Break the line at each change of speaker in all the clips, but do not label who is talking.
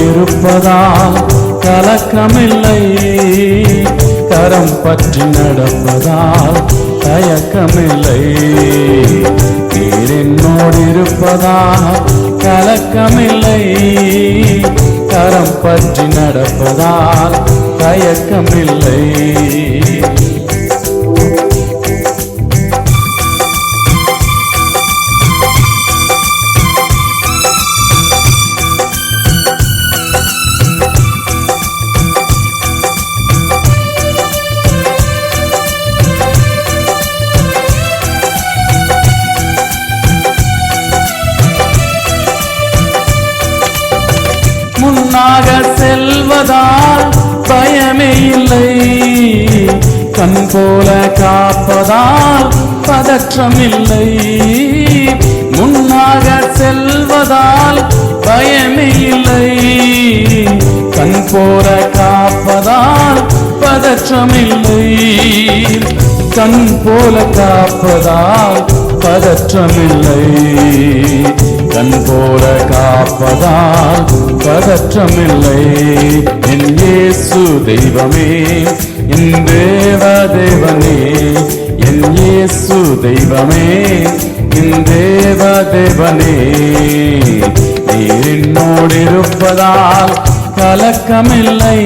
இருப்பதால் கலக்கமில்லை, கரம் பற்றி நடப்பதால் தயக்கமில்லை. நீர் என்னோடு இருப்பதால் கலக்கமில்லை, கரம் பற்றி நடப்பதால் தயக்கமில்லை. முன்னாக செல்வதால் பயமே இல்லை, கண் போல காப்பதால் பதற்றமில்லை. முன்னாக செல்வதால் பயமே இல்லை, கண் போல காப்பதால் பதற்றமில்லை. கண் போல காப்பதால் பதற்றமில்லை, கண் போல காப்பதால் பதற்றமில்லை. என் இயேசு தெய்வமே, என் தேவ தேவனே, என் இயேசு தெய்வமே, என் தேவ தேவனே. நீர் என்னோடு இருப்பதால் கலக்கமில்லை,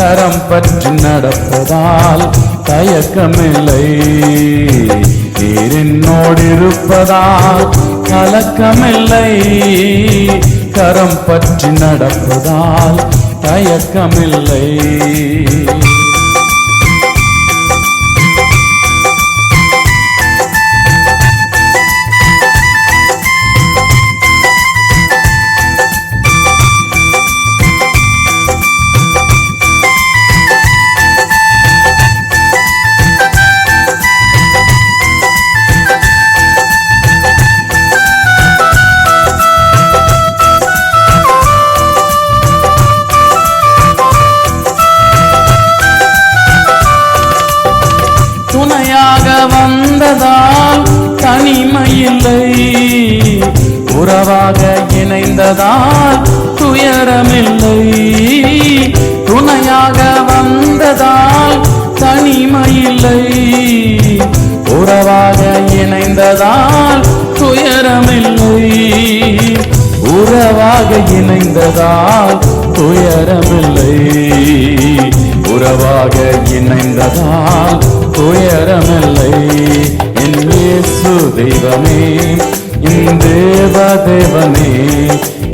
கரம் பற்றி நடப்பதால் தயக்கமில்லை. நீர் என்னோடு இருப்பதால் கலக்கமில்லை, கரம் பற்றி நடப்பதால் தயக்கமில்லை. துணையாக வந்ததால் தனிமையில்லை, உறவாக இணைந்ததால் துயரமில்லை. துணையாக வந்ததால் தனிமையில்லை, உறவாக இணைந்ததால் துயரமில்லை. உறவாக இணைந்ததால் துயரமில்லை, உறவாக இணைந்ததால் துயரமில்லை. என் இயேசு தெய்வமே, என் தேவ தேவனே,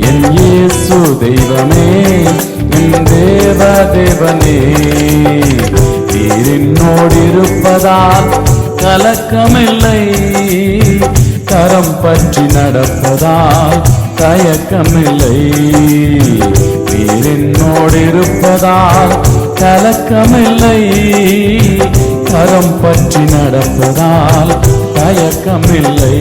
என் இயேசு தெய்வமே, என் தேவ தேவனே. நீர் என்னோடு இருப்பதால் கலக்கமில்லை, கரம் பற்றி நடப்பதால் தயக்கமில்லை. நீர் என்னோடு இருப்பதால் கலக்கமில்லை, கரம் பற்றி நடப்பதால் தயக்கமில்லை.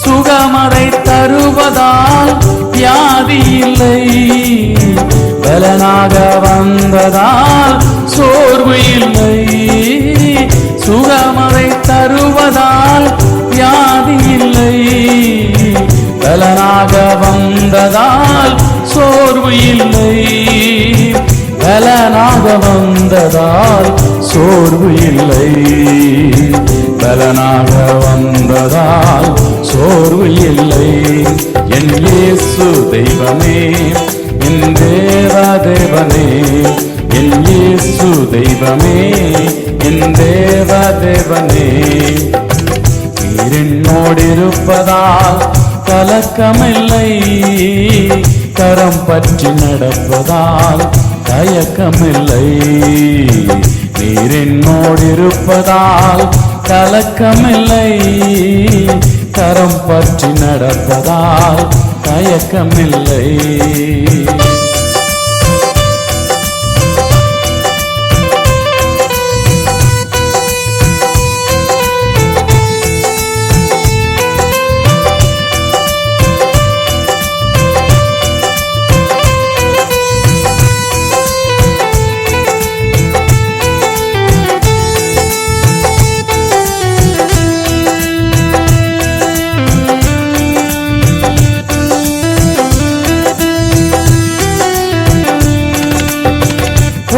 சுகமதை தருவதால் வியாதி இல்லை, பலனாக வந்ததால் சோர்வு இல்லை. சுகமதை தருவதால் வியாதி இல்லை, பலனாக வந்ததால் சோர்வு இல்லை. பலனாக வந்ததால் சோர்வு இல்லை, பலனாக வந்ததால் சோர்வு இல்லை. என் இயேசு தெய்வமே, என் தேவ தேவனே, என் இயேசு தெய்வமே, என் தேவ தேவனே. நீர் என்னோடு இருப்பதால் கலக்கமில்லை, கரம் பற்றி நடப்பதால் தயக்கமில்லை. நீர் என்னோடு இருப்பதால் கலக்கமில்லை, கரம் பற்றி நடப்பதால் தயக்கமில்லை.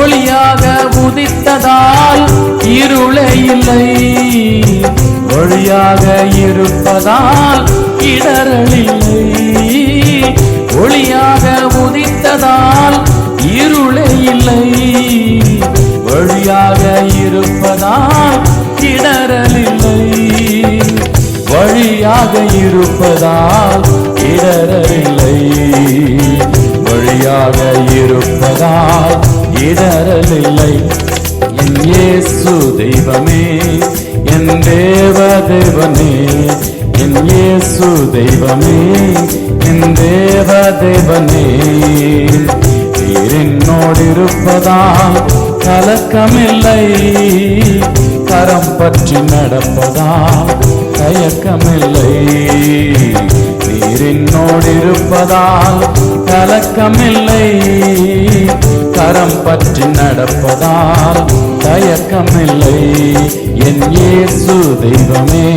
ஒளியாக உதித்ததால் இருளே இல்லை, ஒளியாக இருப்பதால் இடரலில்லை. ஒளியாக உதித்ததால் இருளே இல்லை, ஒளியாக இருப்பதால் இடரலில்லை. வழியாக இருப்பதால் இடரலில்லை, வழியாக இருப்பதால் இடரலில்லை. என் இயேசு தெய்வமே, என் தேவ தேவனே. என் இயேசு தெய்வமே, என் தேவ தேவனே. நீர் என்னோடு இருப்பதால் கலக்கமில்லை, கரம் பற்றி நடப்பதால் தயக்கமில்லை. நீர் என்னோடு இருப்பதால் கலக்கமில்லை, கரம் பற்றி நடப்பதால் தயக்கமில்லை. என் இயேசு தெய்வமே,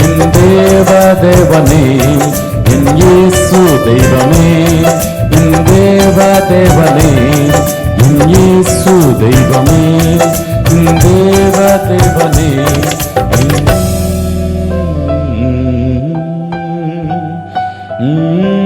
என் தேவ தேவனே. என் இயேசு தெய்வமே, என் தேவ தேவனே. என் இயேசு தெய்வமே, என் தேவ தேவனே. Mm-hmm.